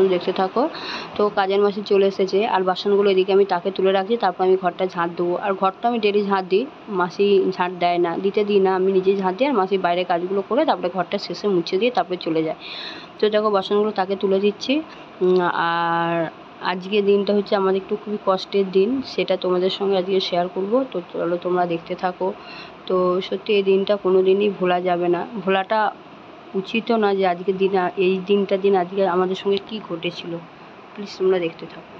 পর্যন্ত দেখতে থাকো। তো কাজের মাসি চলে এসেছে, আর বাসনগুলো এদিকে আমি তাকে তুলে রাখছি, তারপর আমি ঘরটা ঝাঁট দেবো। আর ঘরটা আমি ডেলি ঝাঁট দিই, মাসি ঝাঁট দেয় না, দিই না, আমি নিজেই ঝাঁট দিই। আর মাসি বাইরে কাজগুলো করে তারপরে ঘরটা শেষে মুছে দিয়ে তারপরে চলে যায়। তো দেখো বাসনগুলো তাকে তুলে দিচ্ছি। আর আজকে দিনটা হচ্ছে আমাদের একটু খুবই কষ্টের দিন, সেটা তোমাদের সঙ্গে আজকে শেয়ার করব। তো চলো তোমরা দেখতে থাকো। তো সত্যি এই দিনটা কোনো দিনই ভোলা যাবে না, ভোলাটা উচিতও না, যে আজকের দিন এই দিন আজকে আমাদের সঙ্গে কী ঘটেছিল। প্লিজ তোমরা দেখতে থাকো।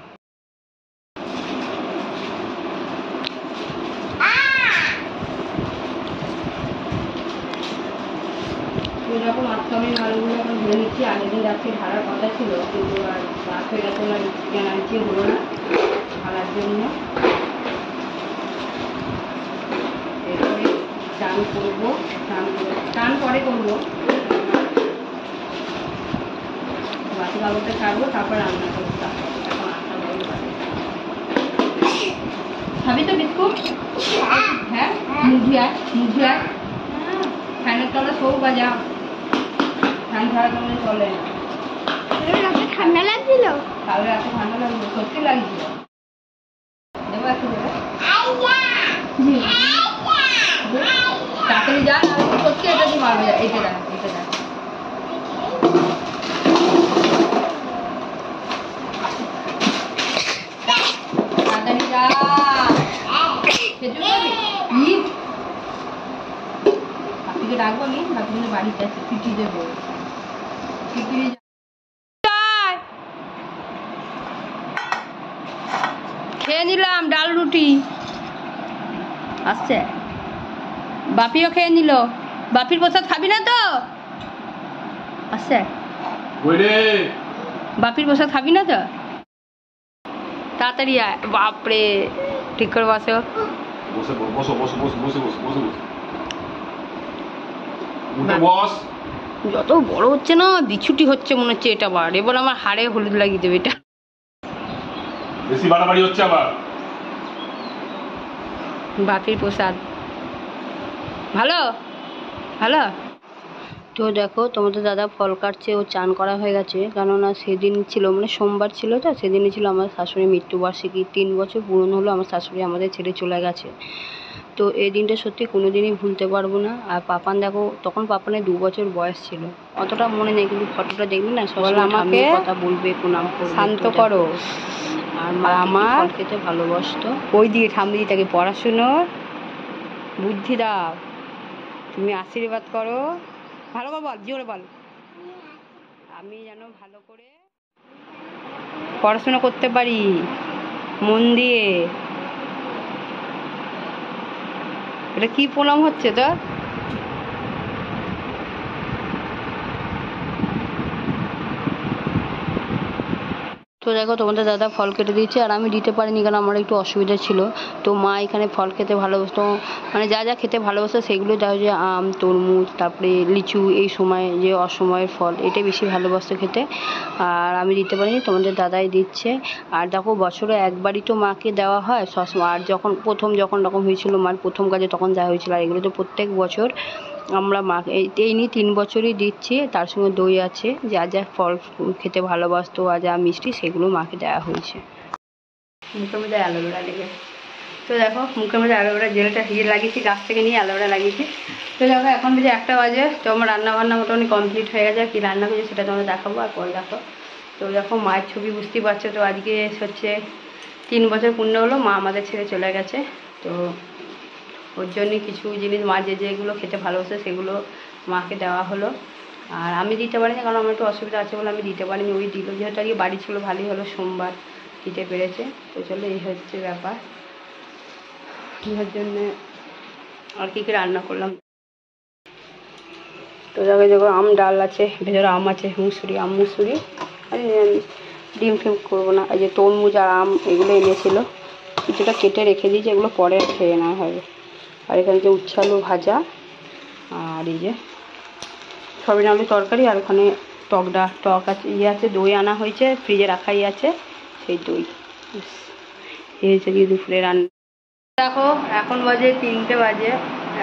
এরকম আজকে আমি মালগুলো এখন ধরে নিচ্ছি। আগের দিন রাত্রে ঢালার কথা ছিল, কিন্তু আর রাত হয়ে গেছে, আর এনার্জি হলো না ঢালার জন্য। এরপরে চান করবো, চান পরে করবো, বাকি বাবুটা ছাড়বো, তারপর রান্না করবো। এখন 8টা বাজে। খাবি তো বিস্কুট? হ্যাঁ, মুভি আয় ফ্যানের তলা সৌ বাজা, ফ্যান ছাড়া তোমাদের চলে না। ঠান্ডা লাগছিল, কালকে রাতে ঠান্ডা লাগছিল, সত্যি লাগছিল। দেবো একটু তাড়াতাড়ি যা, সত্যি এটা কি মারবে, এইটা দেখ তাড়াতাড়ি যা। বাপিকে ডাকবো আমি, বাপি বাড়িতে আছে, পিটি দেবো। খেয়ে নিলাম ডাল রুটি, আসছে বাপিও খেয়ে নিল। বাপির প্রসাদ খাবি না তো? আসছে বাপির প্রসাদ খাবি না তো? তাড়াতাড়ি আয়। বাপরে, ঠিক করে বসো। যত বড় হচ্ছে না, বিছুটি হচ্ছে মনে হচ্ছে এটা। বার এবার আমার হাড়ে হলুদ লাগিয়ে দেবে এটা, বেশি বাড়াবাড়ি হচ্ছে আবার। বাপির প্রসাদ ভালো ভালো। তো দেখো তোমাদের দাদা ফল কাটছে, ও চান করা হয়ে গেছে, কেননা সেদিন ছিল মানে সোমবার ছিল, তো সেদিনই ছিল আমার শাশুড়ির মৃত্যুবার্ষিকী। 3 বছর পূরণ হলো আমার শাশুড়ি আমাদের ছেড়ে চলে গেছে। তো এই দিনটা সত্যি কোনো দিনই ভুলতে পারবো না। আর পাপান দেখো, তখন পাপানের 2 বছর বয়স ছিল, অতটা মনে নেই, কিন্তু ফটোটা দেখবি না, সবসময় আমাকে কথা বলবে, প্রণাম করবে, শান্ত করো। আর মা আমার ফল খেতে ভালোবাসতো। ওই দিকে ঠাম্মি তাকে পড়াশুনোর বুদ্ধি দাও, তুমি আশীর্বাদ করো। ভালো করে বল, জোরে বল, আমি যেন ভালো করে পড়াশোনা করতে পারি মন দিয়ে। এটা কি প্রণাম হচ্ছে তো? তো দেখো তোমাদের দাদা ফল কেটে দিয়েছে, আর আমি দিতে পারিনি, কারণ আমার একটু অসুবিধা ছিল। তো মা এখানে ফল খেতে ভালোবাসতো, মানে যা যা খেতে ভালোবাসতো সেগুলো দেওয়া, যে আম, তরমুজ, তারপরে লিচু, এই সময় যে অসময়ের ফল, এটাই বেশি ভালোবাসতো খেতে। আর আমি দিতে পারিনি, তোমাদের দাদাই দিচ্ছে। আর দেখো বছরে একবারই তো মাকে দেওয়া হয় সবসময়। আর যখন রকম হয়েছিল মার প্রথম কাজে, তখন দেওয়া হয়েছিল। আর এগুলো তো প্রত্যেক বছর আমরা মাকে এই নিয়ে 3 বছরই দিচ্ছি। তার সঙ্গে দই আছে, যা যা ফল খেতে ভালোবাসতো আর যা মিষ্টি, সেগুলো মাকে দেওয়া হয়েছে। মুখের মধ্যে অ্যালোভেরা লেগে, তো দেখো মুখের মধ্যে অ্যালোভেরা জেলটা লাগিয়েছি, গাছ থেকে নিয়ে অ্যালোভেরা লাগিয়েছি। তো দেখো এখন বেজে 1টা বাজে, তো আমার রান্নাবান্না মোটামুটি কমপ্লিট হয়ে গেছে। কী রান্না করছি সেটা তোমরা দেখাবো, আর পরে দেখো। তো দেখো মায়ের ছবি বুঝতেই পারছো। তো আজকে হচ্ছে 3 বছর পূর্ণ হলো মা আমাদের ছেড়ে চলে গেছে। তো ওর জন্যই কিছু জিনিস মা যেগুলো খেতে ভালোবাসে সেগুলো মাকে দেওয়া হলো। আর আমি দিতে পারিনি, কারণ আমার একটু অসুবিধা আছে বলে আমি দিতে পারিনি। ওই দিল, যেহেতু আজকে বাড়ি ছিল, ভালোই হলো, সোমবার দিতে পেরেছে। তো চলো, এই হচ্ছে ব্যাপার। ওর জন্যে আর কী রান্না করলাম। তো দেখো আম ডাল আছে, ভেতরে আম আছে, আম মুসুরি। আর ডিম ফিম করবো না। এই যে তরমুজ আর আম এগুলো এনেছিল, কিছুটা কেটে রেখে দিয়েছি, এগুলো পরে খেয়ে নেওয়া হবে। আর এখানে যে উচ্ছে আলু ভাজা, আর এই যে সবিন আলু তরকারি, আর ওখানে টক আছে, আছে, দই আনা হয়েছে, ফ্রিজে রাখাই আছে সেই দই। এই হচ্ছে কি দুপুরে রান্না। দেখো এখন বাজে 3টে বাজে,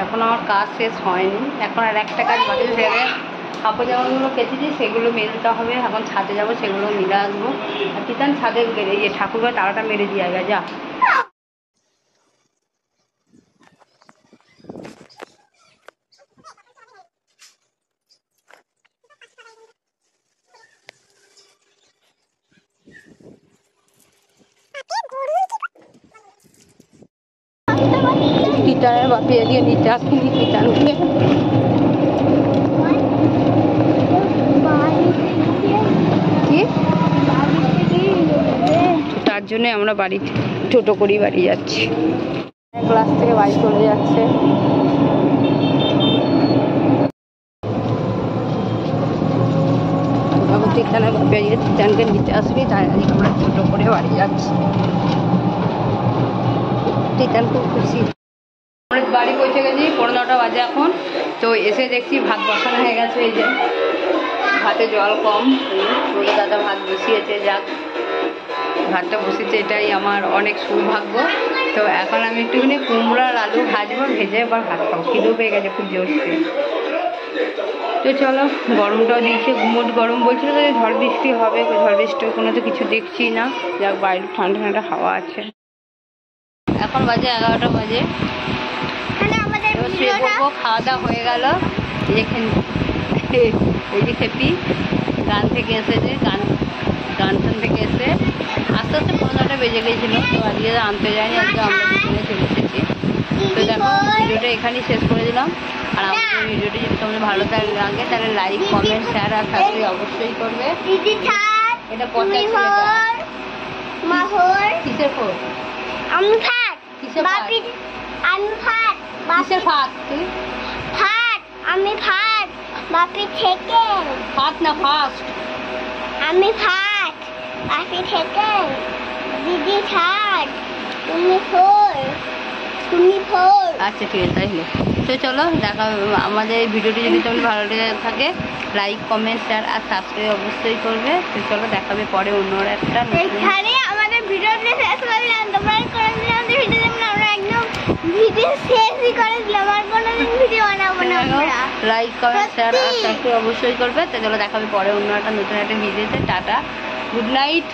এখন আমার কাজ শেষ হয়নি, এখন আর একটা কাজ বাজে সেরে কাপড় জামাগুলো কেচেছি সেগুলো মেরে দিতে হবে। এখন ছাদে যাবো, সেগুলো মেরে আসবো। আর তিতান ছাদে এই যে ঠাকুরঘর তারাটা মেরে দিয়ে আগে যা। তিতানের বাপি দিয়ে নিচে আসেনি তিতানকে। তার জন্য আমরা বাড়ি টোটো করেই বাড়ি যাচ্ছি। ক্লাস থেকে বাড়ি চলে যাচ্ছে। তিতানের বাপি আজকে তিতানকে নিচে আসবি, তাই আজকে আমরা টোটো করে বাড়ি যাচ্ছি। তিতান খুব খুশি। আমরা বাড়ি পৌঁছে গেছি, 9:15 বাজে এখন। তো এসে দেখছি ভাত বসানো হয়ে গেছে। এই যে ভাতে জল কম, ছোটো দাদা ভাত বসিয়েছে। যাক, ভাতটা বসেছে, এটাই আমার অনেক সৌভাগ্য। তো এখন আমি একটুখানি কুমড়ো আর আলু ভাজবো, ভেজে এবার ভাত খাবো। খিদেও পেয়ে গেছে খুব জোরছে। তো চলো, গরমটাও দিয়েছে, গুমোট গরম বলছিল তো ঝড় বৃষ্টি হবে। ঝড় বৃষ্টি কোনো তো কিছু দেখছি না। যাক, বাইরে ঠান্ডা ঠান্ডা হাওয়া আছে। এখন বাজে 11টা বাজে। খাওয়া দাওয়া হয়ে গেল। এই যে খেপি গান থেকে এসেছে, গান থেকে এসে আস্তে আস্তে 15টা বেজে গেছিল। তো আজকে আনতে যায়নি, আজকে আমরা দুজনে চলে এসেছি। তো দেখো, ভিডিওটা এখানেই শেষ করে দিলাম। আর আমাদের ভিডিওটি যদি তোমাদের ভালো লাগে তাহলে লাইক, কমেন্ট, শেয়ার আর সাবস্ক্রাইব অবশ্যই করবে। এটা কিসের ফোর? আমি ফাট। কিসের ফাট? আমি ফাট। কিসের ফাট? তুই ফাট। আমি ফাট। বাপি থেকে ফাট না ফাস্ট। আমি ফাট, বাপি থেকে দিদি ফাট, তুমি ফোর। আচ্ছা ঠিক আছে, তাইলে তো চলো দেখা। আমাদের ভিডিওটি যদি তোমাদের ভালো লেগে থাকে লাইক, কমেন্ট, শেয়ার আর সাবস্ক্রাইব অবশ্যই করবে। তো চলো দেখাবে পরে অন্য একটা। এখানে আমাদের ভিডিওটি শেষ করলাম। তোমরা কোনোদিন আমাদের ভিডিও দেখলে আমরা একদম ভিডিও শেষই করে দিলাম। আর কোনোদিন ভিডিও বানাবো না। লাইক, কমেন্ট, শেয়ার আর সাবস্ক্রাইব অবশ্যই করবে। তো চলো দেখাবে পরে অন্য একটা নতুন একটা ভিডিওতে। Tata, good night.